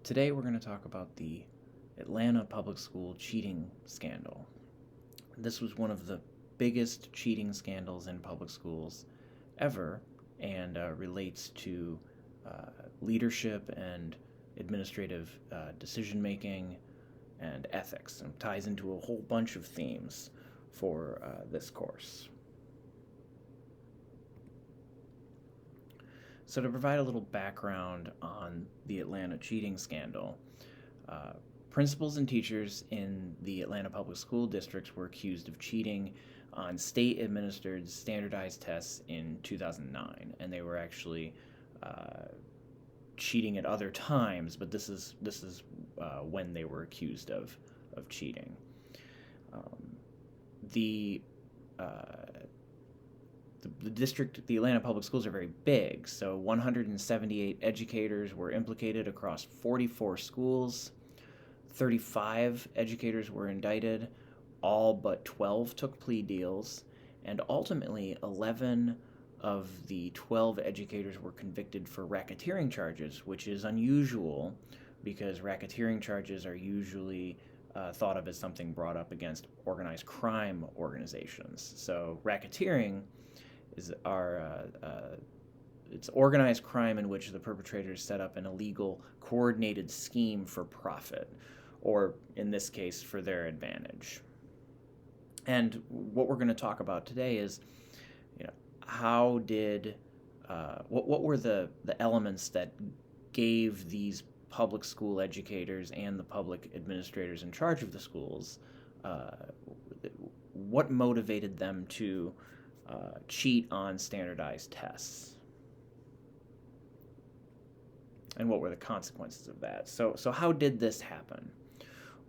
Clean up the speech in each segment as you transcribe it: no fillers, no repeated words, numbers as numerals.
Today we're going to talk about the Atlanta public school cheating scandal. This was one of the biggest cheating scandals in public schools ever and relates to leadership and administrative decision making and ethics and ties into a whole bunch of themes for this course. So, to provide a little background on the Atlanta cheating scandal, uh, principals and teachers in the Atlanta Public School Districts were accused of cheating on state administered standardized tests in 2009, and they were actually uh, cheating at other times, but this is when they were accused of cheating. Um, the uh, the Atlanta Public Schools are very big. So 178 educators were implicated across 44 schools. 35 educators were indicted. All but 12 took plea deals. And ultimately, 11 of the 12 educators were convicted for racketeering charges, which is unusual because racketeering charges are usually thought of as something brought up against organized crime organizations. So racketeering is it's organized crime in which the perpetrators set up an illegal coordinated scheme for profit, or in this case for their advantage. And what we're going to talk about today is, how did what were the elements that gave these public school educators and the public administrators in charge of the schools, uh, what motivated them to cheat on standardized tests, and what were the consequences of that? So how did this happen?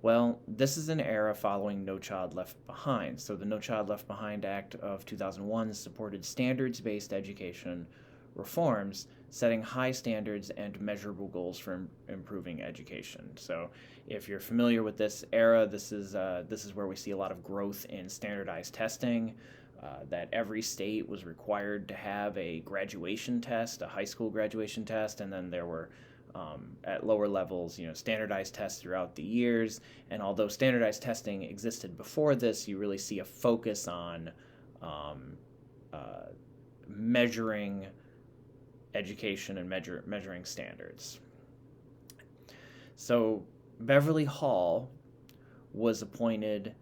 Well, this is an era following No Child Left Behind. So the No Child Left Behind Act of 2001 supported standards-based education reforms, setting high standards and measurable goals for improving education. So if you're familiar with this era, this is where we see a lot of growth in standardized testing. That every state was required to have a graduation test, a high school graduation test, and then there were at lower levels, standardized tests throughout the years. And although standardized testing existed before this, you really see a focus on measuring education and measuring standards. So Beverly Hall was appointed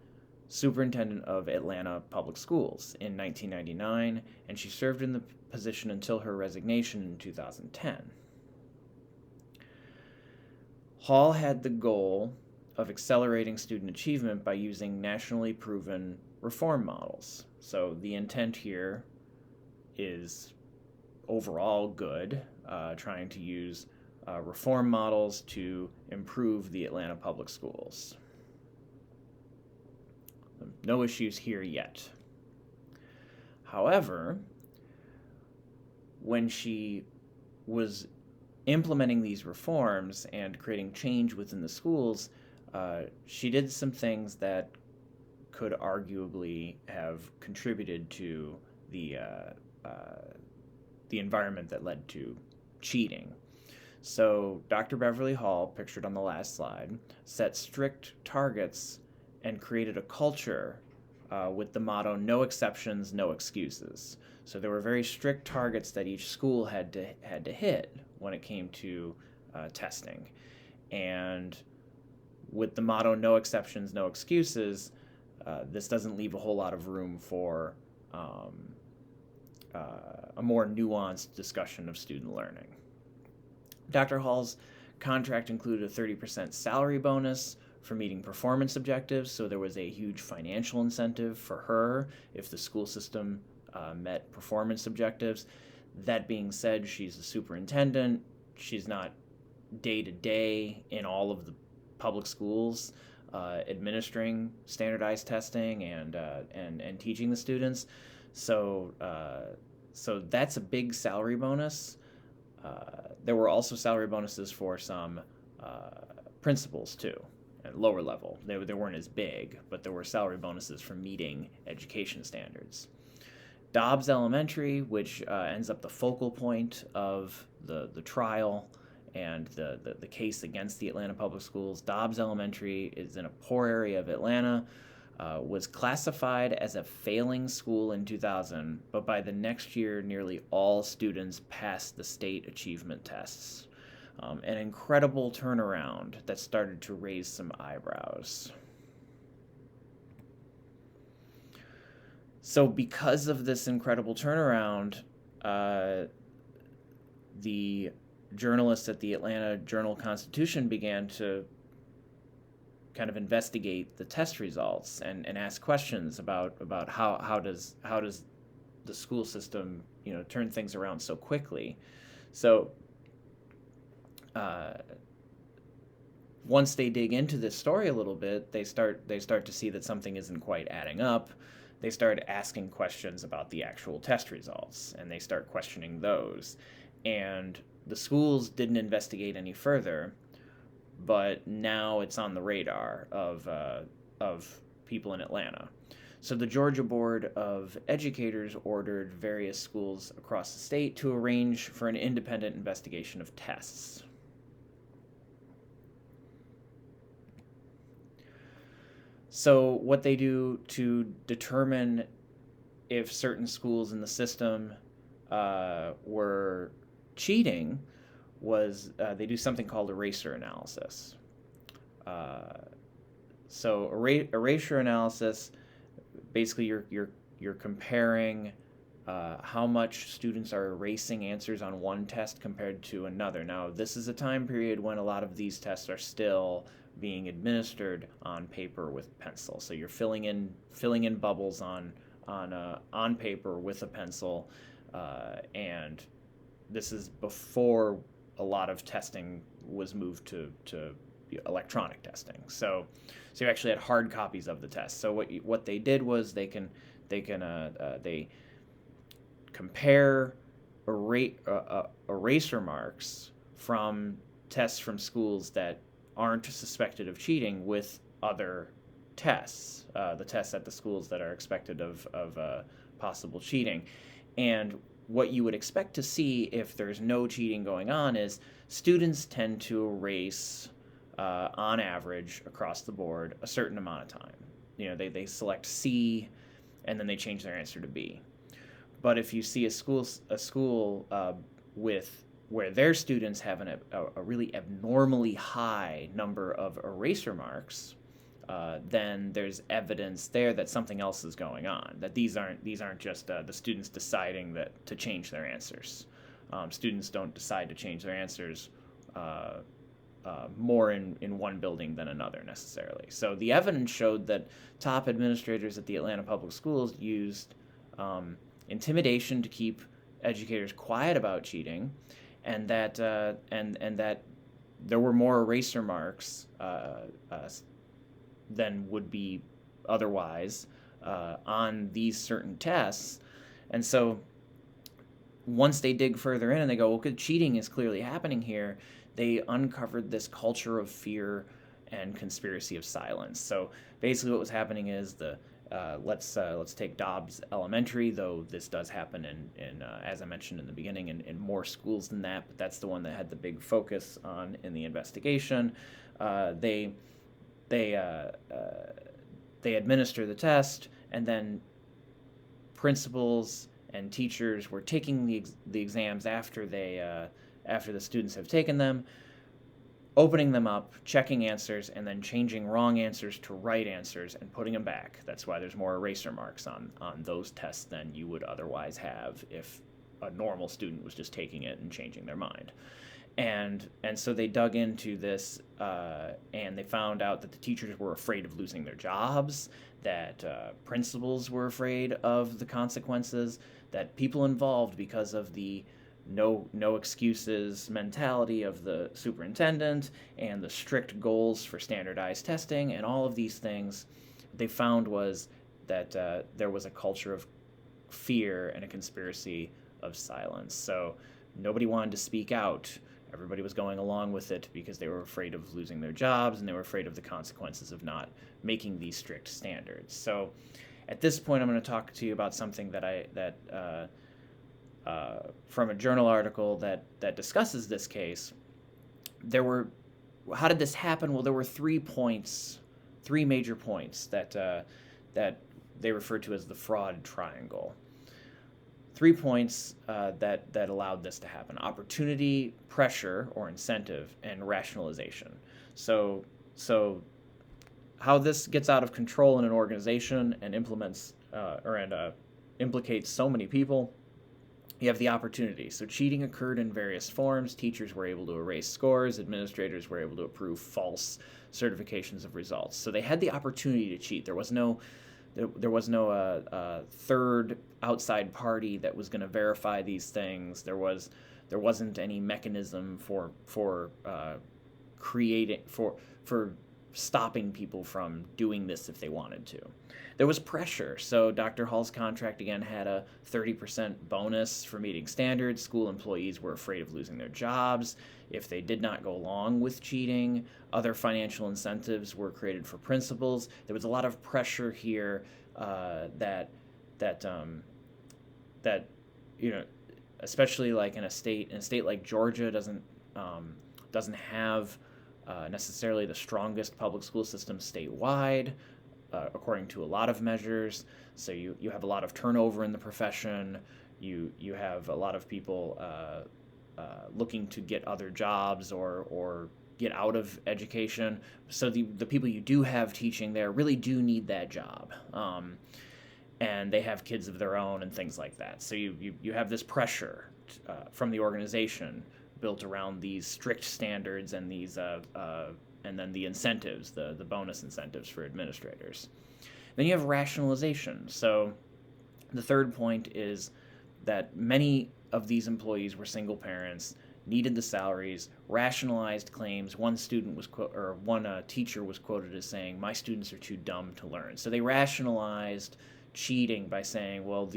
superintendent of Atlanta Public Schools in 1999, and she served in the position until her resignation in 2010. Hall had the goal of accelerating student achievement by using nationally proven reform models. So the intent here is overall good, trying to use reform models to improve the Atlanta public schools. No issues here yet. However, when she was implementing these reforms and creating change within the schools, she did some things that could arguably have contributed to the environment that led to cheating. So Dr. Beverly Hall, pictured on the last slide, set strict targets and created a culture with the motto, no exceptions, no excuses. So there were very strict targets that each school had to hit when it came to testing. And with the motto, no exceptions, no excuses, this doesn't leave a whole lot of room for a more nuanced discussion of student learning. Dr. Hall's contract included a 30% salary bonus for meeting performance objectives, so there was a huge financial incentive for her if the school system met performance objectives. That being said, she's the superintendent. She's not day-to-day in all of the public schools administering standardized testing and teaching the students. So that's a big salary bonus. There were also salary bonuses for some principals too, at lower level. They weren't as big, but there were salary bonuses for meeting education standards. Dobbs Elementary, which ends up the focal point of the trial and the case against the Atlanta Public Schools. Dobbs Elementary is in a poor area of Atlanta, was classified as a failing school in 2000, but by the next year, nearly all students passed the state achievement tests. An incredible turnaround that started to raise some eyebrows. So because of this incredible turnaround, the journalists at the Atlanta Journal-Constitution began to kind of investigate the test results and ask questions about how does the school system turn things around so quickly. So once they dig into this story a little bit, they start to see that something isn't quite adding up. They start asking questions about the actual test results, and they start questioning those. And the schools didn't investigate any further, but now it's on the radar of people in Atlanta. So the Georgia Board of Educators ordered various schools across the state to arrange for an independent investigation of tests. So what they do to determine if certain schools in the system were cheating was they do something called eraser analysis. So erasure analysis, basically you're comparing how much students are erasing answers on one test compared to another. Now, this is a time period when a lot of these tests are still being administered on paper with pencil. So you're filling in bubbles on paper with a pencil, and this is before a lot of testing was moved to electronic testing. So you actually had hard copies of the test. So what they did was they compare eraser marks from tests from schools that aren't suspected of cheating with other tests, the tests at the schools that are expected of possible cheating. And what you would expect to see if there's no cheating going on is students tend to erase, on average, across the board, a certain amount of time. They select C, and then they change their answer to B. But if you see a school with where their students have a really abnormally high number of eraser marks, then there's evidence there that something else is going on. That these aren't just the students deciding to change their answers. Students don't decide to change their answers more in one building than another necessarily. So the evidence showed that top administrators at the Atlanta Public Schools used intimidation to keep educators quiet about cheating, and that there were more eraser marks than would be otherwise on these certain tests. And so once they dig further in and they go, well, good, cheating is clearly happening here, they uncovered this culture of fear and conspiracy of silence. So basically what was happening is let's take Dobbs Elementary, though this does happen in as I mentioned in the beginning, in more schools than that, but that's the one that had the big focus on in the investigation. They administer the test, and then principals and teachers were taking the exams after the students have taken them, opening them up, checking answers, and then changing wrong answers to right answers and putting them back. That's why there's more eraser marks on those tests than you would otherwise have if a normal student was just taking it and changing their mind. And so they dug into this, and they found out that the teachers were afraid of losing their jobs, that principals were afraid of the consequences, that people involved, because of the no excuses mentality of the superintendent and the strict goals for standardized testing and all of these things, they found was that there was a culture of fear and a conspiracy of silence. So nobody wanted to speak out. Everybody was going along with it because they were afraid of losing their jobs, and they were afraid of the consequences of not making these strict standards. So at this point, I'm going to talk to you about something from a journal article that discusses this case, there were, how did this happen? Well, there were 3 points, 3 major points that they referred to as the fraud triangle. 3 points that allowed this to happen: opportunity, pressure or incentive, and rationalization. So how this gets out of control in an organization and implicates so many people. You have the opportunity. So cheating occurred in various forms. Teachers were able to erase scores. Administrators were able to approve false certifications of results. So they had the opportunity to cheat. There was no third outside party that was going to verify these things. There wasn't any mechanism for stopping people from doing this if they wanted to. There was pressure. So Dr. Hall's contract again had a 30% bonus for meeting standards. School employees were afraid of losing their jobs if they did not go along with cheating. Other financial incentives were created for principals. There was a lot of pressure here that especially like in a state like Georgia doesn't have necessarily the strongest public school system statewide, according to a lot of measures. So you have a lot of turnover in the profession. You have a lot of people looking to get other jobs or get out of education. So the people you do have teaching there really do need that job. And they have kids of their own and things like that. So you have this pressure from the organization built around these strict standards and these and then the incentives, the bonus incentives for administrators. Then you have rationalization. So the third point is that many of these employees were single parents, needed the salaries, rationalized claims. One teacher was quoted as saying, "My students are too dumb to learn." So they rationalized cheating by saying, well,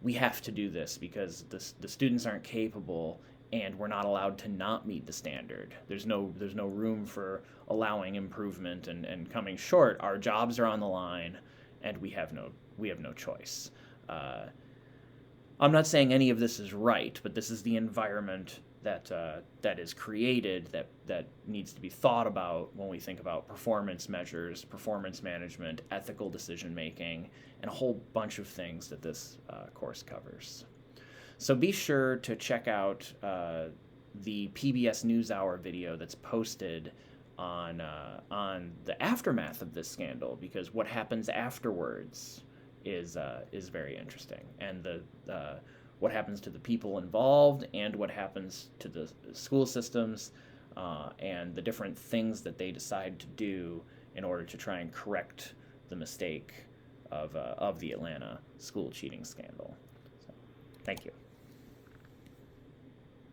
we have to do this because the students aren't capable and we're not allowed to not meet the standard. There's no room for allowing improvement and coming short. Our jobs are on the line and we have no choice. I'm not saying any of this is right, but this is the environment that is created that needs to be thought about when we think about performance measures, performance management, ethical decision making, and a whole bunch of things that this course covers. So be sure to check out the PBS NewsHour video that's posted on the aftermath of this scandal, because what happens afterwards is very interesting, and what happens to the people involved and what happens to the school systems and the different things that they decide to do in order to try and correct the mistake of the Atlanta school cheating scandal. So, thank you.